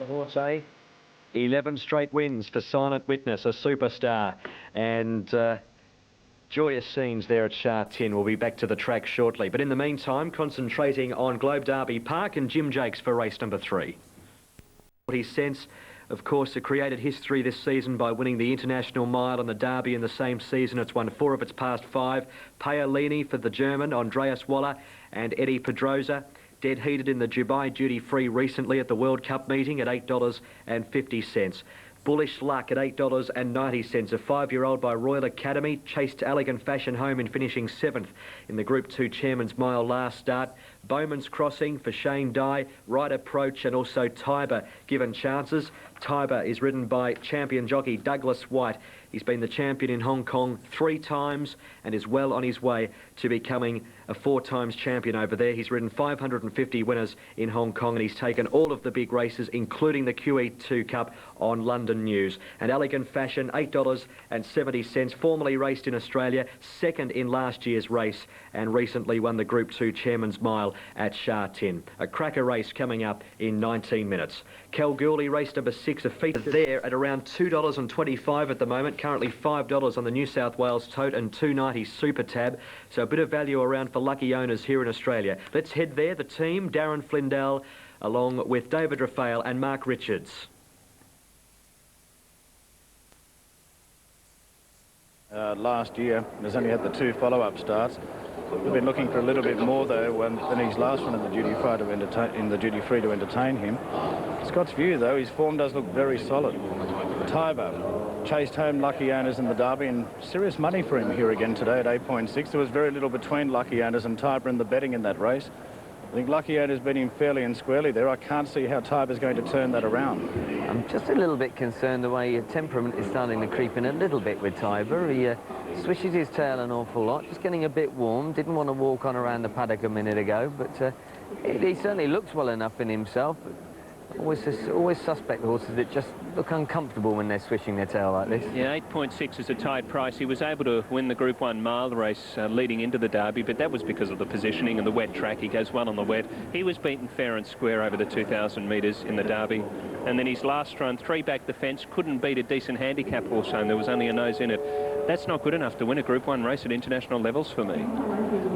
horse, eh? 11 straight wins for Silent Witness, a superstar. And joyous scenes there at Shah Tin. We'll be back to the track shortly. But in the meantime, concentrating on Globe Derby Park and Jim Jakes for race number 3. 40 cents. Of course, it created history this season by winning the International Mile and the Derby in the same season. It's won 4 of its past 5. Paolini for the German, Andreas Waller and Eddie Pedrosa. Dead heated in the Dubai duty-free recently at the World Cup meeting at $8.50. Bullish Luck at $8.90. A 5-year-old by Royal Academy chased Elegant Fashion home in finishing 7th in the Group 2 Chairman's Mile last start. Bowman's Crossing for Shane Dye, Right Approach and also Tiber given chances. Tiber is ridden by champion jockey Douglas White. He's been the champion in Hong Kong 3 times and is well on his way to becoming a 4 times champion over there. He's ridden 550 winners in Hong Kong and he's taken all of the big races, including the QE2 Cup on London News. And Elegant Fashion, $8.70, formerly raced in Australia, 2nd in last year's race and recently won the Group 2 Chairman's Mile at Shah Tin. A cracker race coming up in 19 minutes. Kalgoorlie race number 6, a feature there at around $2.25 at the moment. Currently $5 on the New South Wales Tote and $2.90 Super Tab. So a bit of value around for lucky owners here in Australia. Let's head there. The team, Darren Flindell, along with David Raphael and Mark Richards. Last year, he's only had the 2 follow-up starts. We've been looking for a little bit more though than his last one in the duty-free to entertain him. Scott's View though, his form does look very solid. Tiber chased home lucky owners in the Derby and serious money for him here again today at 8.6. There was very little between lucky owners and Tiber in the betting in that race. I think lucky owners beat him fairly and squarely there. I can't see how Tiber's going to turn that around. I'm just a little bit concerned the way temperament is starting to creep in a little bit with Tiber. He swishes his tail an awful lot, just getting a bit warm. Didn't want to walk on around the paddock a minute ago, but he certainly looks well enough in himself. Always suspect horses that just look uncomfortable when they're swishing their tail like this. Yeah, 8.6 is a tight price. He was able to win the Group 1 mile race leading into the Derby, but that was because of the positioning and the wet track. He goes one on the wet. He was beaten fair and square over the 2,000 metres in the Derby. And then his last run, 3 back the fence, couldn't beat a decent handicap horse home. There was only a nose in it. That's not good enough to win a Group 1 race at international levels for me.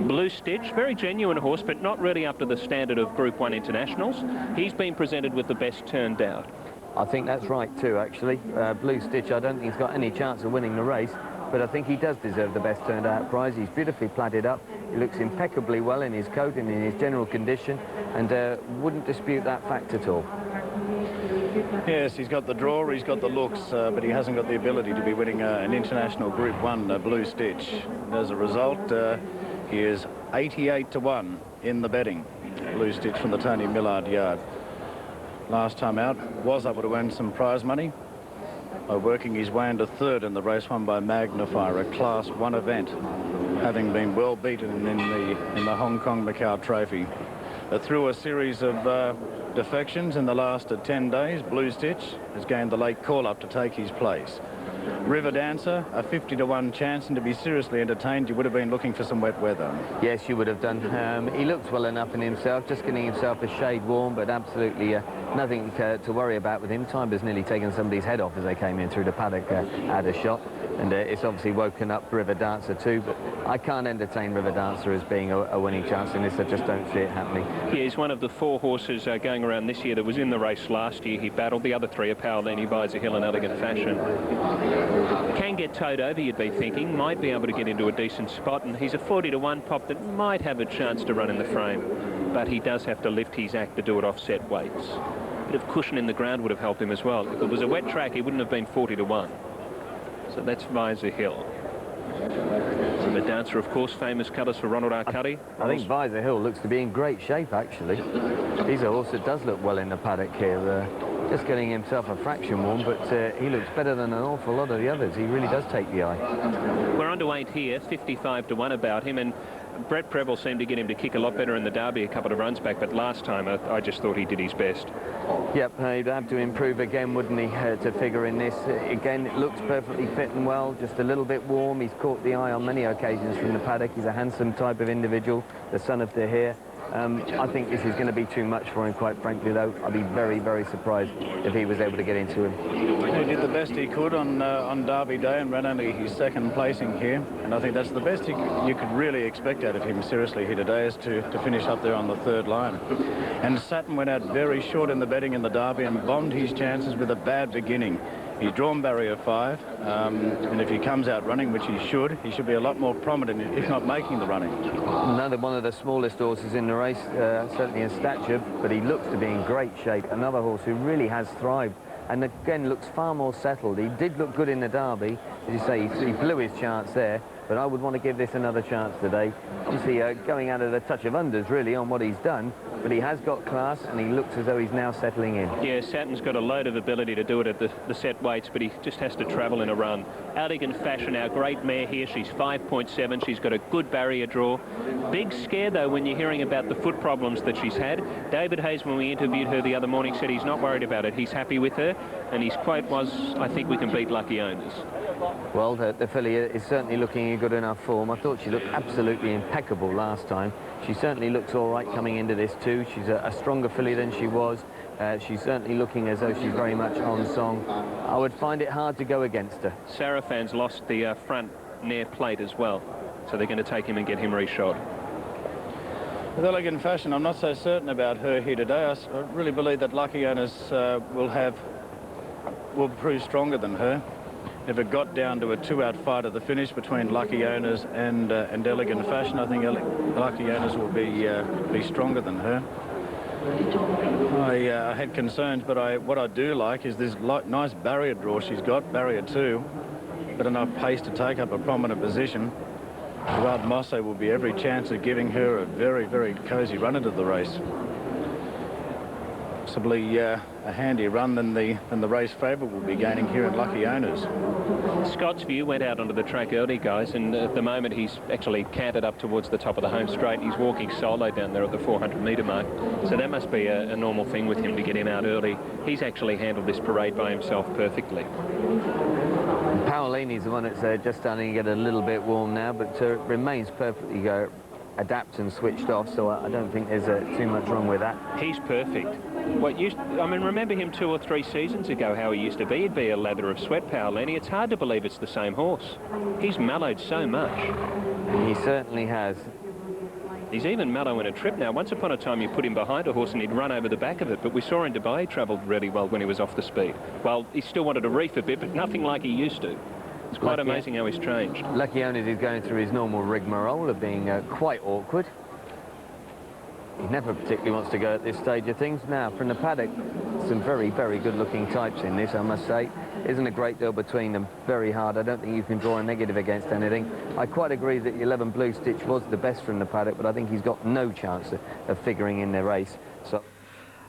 Blue Stitch, very genuine horse, but not really up to the standard of Group 1 internationals. He's been presented with the best turned out. I think that's right too, actually. Blue Stitch, I don't think he's got any chance of winning the race, but I think he does deserve the best turned out prize. He's beautifully plaited up. He looks impeccably well in his coat and in his general condition, and wouldn't dispute that fact at all. Yes, he's got the draw, he's got the looks, but he hasn't got the ability to be winning an international Group 1 Blue Stitch. As a result, he is 88 to 1 in the betting. Blue Stitch from the Tony Millard yard. Last time out, was able to win some prize money by working his way into 3rd in the race won by Magnifier, a Class 1 event, having been well beaten in the Hong Kong Macau Trophy. Through a series of defections in the last 10 days, Blue Stitch has gained the late call-up to take his place. River Dancer, a 50 to 1 chance, and to be seriously entertained, you would have been looking for some wet weather. Yes, you would have done. He looks well enough in himself, just getting himself a shade warm, but absolutely nothing to worry about with him. Tiber's nearly taken somebody's head off as they came in through the paddock at a shot, and it's obviously woken up River Dancer too, but I can't entertain River Dancer as being a winning chance in this. I just don't see it happening. Yeah, he's one of the 4 horses going around this year that was in the race last year. He battled. The other 3 are Paolini, Buys a Hill and Elegant Fashion. Can get towed over, you'd be thinking. Might be able to get into a decent spot, and he's a 40 to 1 pop that might have a chance to run in the frame, but he does have to lift his act to do it offset weights. A bit of cushion in the ground would have helped him as well. If it was a wet track, he wouldn't have been 40 to 1. So that's Buys a Hill. And the Dancer, of course, famous colours for Ronald Arcudi. I think Buys a Hill looks to be in great shape, actually. He's a horse that does look well in the paddock here. Just getting himself a fraction warm, but he looks better than an awful lot of the others. He really does take the eye. We're on to 8 here, 55 to 1 about him, and Brett Preble seemed to get him to kick a lot better in the Derby a couple of runs back, but last time I just thought he did his best. Yep, he'd have to improve again, wouldn't he, to figure in this. Again, it looks perfectly fit and well, just a little bit warm. He's caught the eye on many occasions from the paddock. He's a handsome type of individual, the son of De Heer. I think this is going to be too much for him, quite frankly, though. I'd be very, very surprised if he was able to get into him. He did the best he could on Derby Day and ran only his second placing here. And I think that's the best you could really expect out of him, seriously, here today, is to finish up there on the third line. And Saturn went out very short in the betting in the Derby and bombed his chances with a bad beginning. He's drawn barrier 5, and if he comes out running, which he should be a lot more prominent, if not making the running. Another one of the smallest horses in the race, certainly in stature, but he looks to be in great shape. Another horse who really has thrived, and again looks far more settled. He did look good in the Derby, as you say, he blew his chance there, but I would want to give this another chance today. Obviously going out of the touch of unders really on what he's done, but he has got class and he looks as though he's now settling in. Yeah, Saturn's got a load of ability to do it at the set weights, but he just has to travel in a run. Elegant Fashion, our great mare here, she's 5.7. She's got a good barrier draw. Big scare, though, when you're hearing about the foot problems that she's had. David Hayes, when we interviewed her the other morning, said he's not worried about it. He's happy with her, and his quote was, "I think we can beat Lucky Owners." Well, the filly is certainly looking in good enough form. I thought she looked absolutely impeccable last time. She certainly looks all right coming into this too. She's a stronger filly than she was. She's certainly looking as though she's very much on song. I would find it hard to go against her. Sarafan's lost the front near plate as well, so they're going to take him and get him reshod. With Elegant Fashion, I'm not so certain about her here today. I really believe that Lucky Owners will prove stronger than her. If it got down to a 2-out fight at the finish between Lucky Owners and Elegant Fashion, I think Lucky Owners will be stronger than her. I had concerns, but what I do like is this nice barrier draw she's got, barrier 2, but enough pace to take up a prominent position. Gerard Mosse will be every chance of giving her a very, very cosy run into the race. Possibly a handier run than the race favourite will be gaining here at Lucky Owners. Scott's View went out onto the track early, guys, and at the moment he's actually canted up towards the top of the home straight. He's walking solo down there at the 400-metre mark, so that must be a normal thing with him to get him out early. He's actually handled this parade by himself perfectly. Paolini's the one that's just starting to get a little bit warm now, but remains perfectly adapt and switched off, so I don't think there's too much wrong with that. He's perfect. I mean, remember him 2 or 3 seasons ago, how he used to be? He'd be a lather of sweat, Paolini. It's hard to believe it's the same horse. He's mellowed so much. He certainly has. He's even mellow in a trip now. Once upon a time, you put him behind a horse and he'd run over the back of it, but we saw in Dubai he travelled really well when he was off the speed. Well, he still wanted to reef a bit, but nothing like he used to. It's quite amazing how he's changed. Lucky Owners is going through his normal rigmarole of being quite awkward. He never particularly wants to go at this stage of things. Now, from the paddock, some very, very good-looking types in this, I must say. Isn't a great deal between them. Very hard. I don't think you can draw a negative against anything. I quite agree that the 11 Blue Stitch was the best from the paddock, but I think he's got no chance of figuring in the race. So.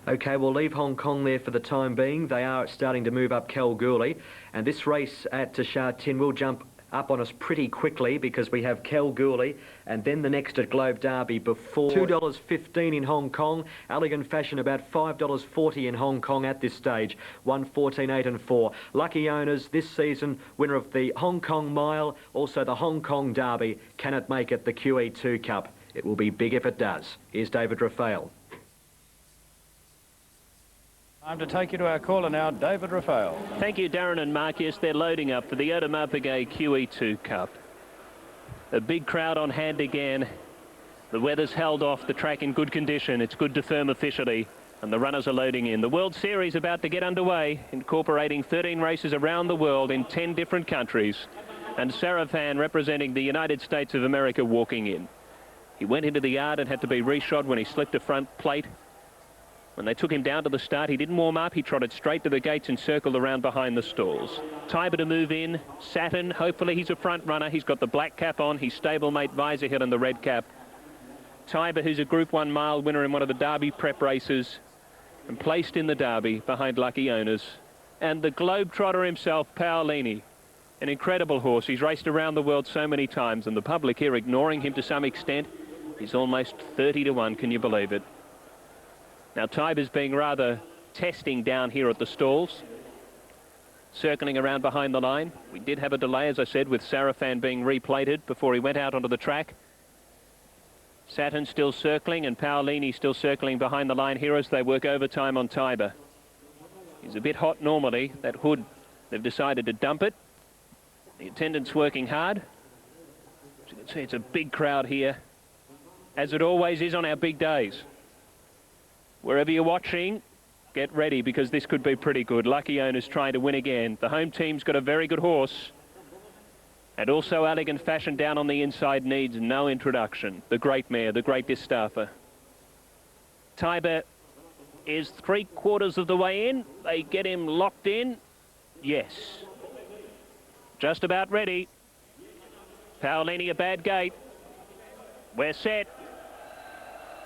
OK, we'll leave Hong Kong there for the time being. They are starting to move up Kalgoorlie, and this race at Sha Tin will jump up on us pretty quickly because we have Kalgoorlie and then the next at Globe Derby before $2.15 in Hong Kong. Elegant Fashion about $5.40 in Hong Kong at this stage. 1:14.8 and 4. Lucky Owners this season, winner of the Hong Kong Mile, also the Hong Kong Derby. Can it make it the QE2 Cup? It will be big if it does. Here's David Raphael. Time to take you to our caller now, David Raphael. Thank you, Darren and Mark. Yes, they're loading up for the Otomapagay QE2 Cup. A big crowd on hand again. The weather's held off, the track in good condition. It's good to firm officially, and the runners are loading in. The World Series about to get underway, incorporating 13 races around the world in 10 different countries. And Sarafan, representing the United States of America, walking in. He went into the yard and had to be reshod when he slipped a front plate. When they took him down to the start, he didn't warm up. He trotted straight to the gates and circled around behind the stalls. Tiber to move in. Saturn, hopefully he's a front runner. He's got the black cap on. His stablemate Visorhill in the red cap. Tiber, who's a Group 1 mile winner in one of the Derby prep races and placed in the Derby behind Lucky Owners. And the Globetrotter himself, Paolini. An incredible horse. He's raced around the world so many times, and the public here ignoring him to some extent. He's almost 30 to 1, can you believe it? Now, Tiber's being rather testing down here at the stalls, circling around behind the line. We did have a delay, as I said, with Sarafan being replated before he went out onto the track. Saturn still circling and Paolini still circling behind the line here as they work overtime on Tiber. He's a bit hot normally. That hood, they've decided to dump it. The attendant's working hard. As you can see, it's a big crowd here, as it always is on our big days. Wherever you're watching, get ready because this could be pretty good. Lucky Owners trying to win again. The home team's got a very good horse. And also Elegant Fashion down on the inside needs no introduction. The great mare, the great Distafa. Tiber is 3/4 of the way in. They get him locked in. Yes. Just about ready. Paolini a bad gate. We're set.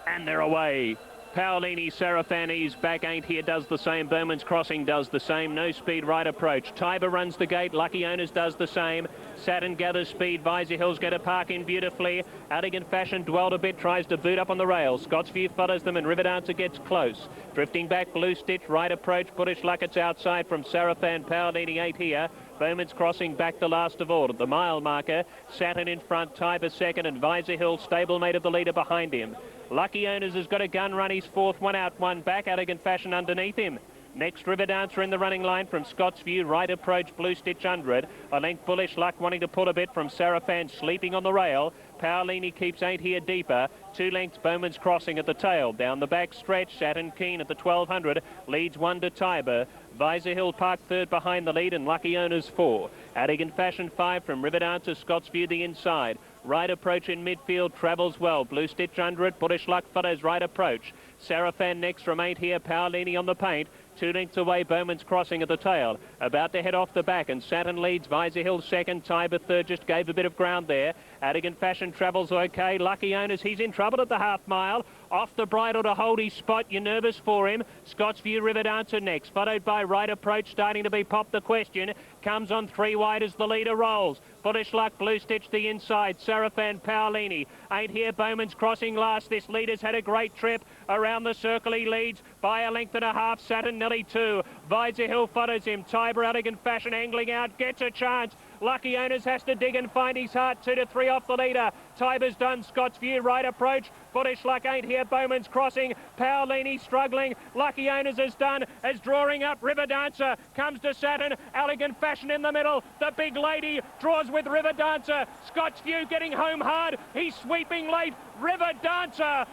And they're away. Paolini, Serafani's back ain't here, does the same. Bowman's Crossing does the same. No speed, right approach. Tiber runs the gate. Lucky Owners does the same. Saturn gathers speed. Visor Hill's going to park in beautifully. Elegant Fashion dwelled a bit, tries to boot up on the rails. Scott's View follows them and River Dancer gets close. Drifting back, Blue Stitch, right approach. British Lucket's outside from Serafan. Paolini ain't here. Bowman's Crossing back the last of all. At the mile marker, Saturn in front, Tiber second, and Visor Hill, stablemate of the leader behind him. Lucky Owners has got a gun run. He's fourth, one out, one back. Elegant Fashion underneath him. Next, River Dancer in the running line from Scott's View. Right approach, Blue Stitch under it. A length, Bullish Luck wanting to pull a bit from Serafan, sleeping on the rail. Paolini keeps ain't here deeper. 2 lengths, Bowman's Crossing at the tail. Down the back stretch, Saturn Keen at the 1200. Leads 1 to Tiber. Visor Hill Park third behind the lead and Lucky Owners 4. Elegant Fashion 5 from River Dancer. Scott's View the inside. Right approach in midfield, travels well. Blue Stitch under it. Bullish Luck follows right approach. Serafan next from ain't here. Paolini on the paint. 2 lengths away, Bowman's Crossing at the tail. About to head off the back, and Saturn leads. Visor Hill second, Tiber third, just gave a bit of ground there. Elegant Fashion travels okay. Lucky Owners, he's in trouble at the half mile. Off the bridle to hold his spot. You're nervous for him. Scott's View, River Dancer next, followed by Right Approach, starting to be popped the question. Comes on 3 wide as the leader rolls. Bullish Luck, Blue Stitch the inside. Serafan, Paolini. Ain't here, Bowman's Crossing last. This leader's had a great trip. Around the circle he leads by a length and a half. Saturn nearly 2. Visor Hill follows him. Tiber, Elegant Fashion angling out. Gets a chance. Lucky Owners has to dig and find his heart. 2 to 3 off the leader. Tiber's done. Scott's View, Right Approach. Bullish Luck ain't here. Bowman's Crossing. Paolini struggling. Lucky Owners is done. As drawing up, River Dancer comes to Saturn. Elegant Fashion in the middle. The big lady draws with River Dancer. Scott's View getting home hard. He's sweeping late. River Dancer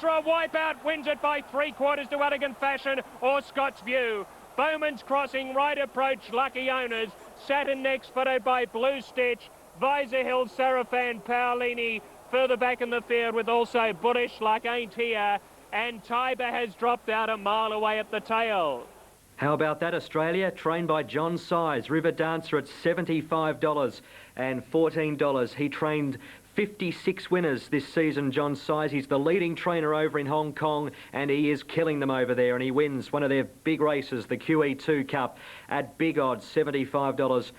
a wipeout, wins it by 3/4 to Elegant Fashion or Scott's View. Bowman's Crossing, Right Approach, Lucky Owners. Saturn next, followed by Blue Stitch. Visor Hill, Serafan, Paolini further back in the field with also Bullish Luck ain't here. And Tiber has dropped out a mile away at the tail. How about that, Australia? Trained by John Size. River Dancer at $75 and $14. He trained 56 winners this season, John Size. He's the leading trainer over in Hong Kong, and he is killing them over there, and he wins one of their big races, the QE2 Cup, at big odds, $75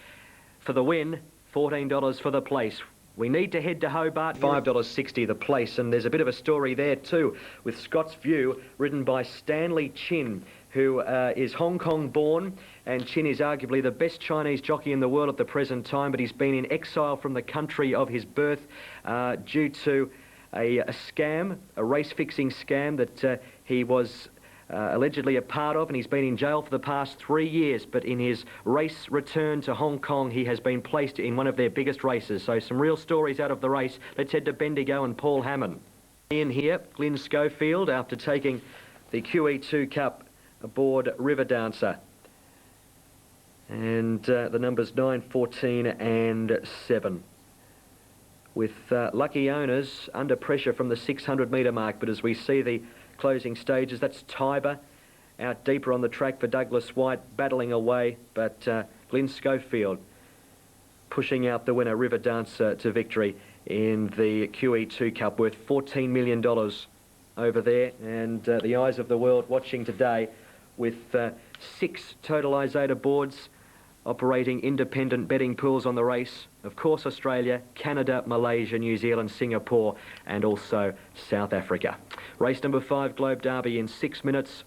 for the win, $14 for the place. We need to head to Hobart, $5.60 the place, and there's a bit of a story there too, with Scott's View, ridden by Stanley Chin, who is Hong Kong born, and Chin is arguably the best Chinese jockey in the world at the present time, but he's been in exile from the country of his birth due to a scam, a race-fixing scam that he was allegedly a part of, and he's been in jail for the past 3 years. But in his race return to Hong Kong, he has been placed in one of their biggest races. So some real stories out of the race. Let's head to Bendigo and Paul Hammond. In here, Glyn Schofield, after taking the QE2 Cup aboard River Dancer. And the numbers 9, 14 and 7. With Lucky Owners under pressure from the 600 metre mark, but as we see the closing stages, that's Tiber out deeper on the track for Douglas White, battling away, but Glyn Schofield pushing out the winner, River Dancer, to victory in the QE2 Cup, worth $14 million over there, and the eyes of the world watching today with 6 totalisator boards operating independent betting pools on the race. Of course, Australia, Canada, Malaysia, New Zealand, Singapore, and also South Africa. Race number 5, Globe Derby, in 6 minutes.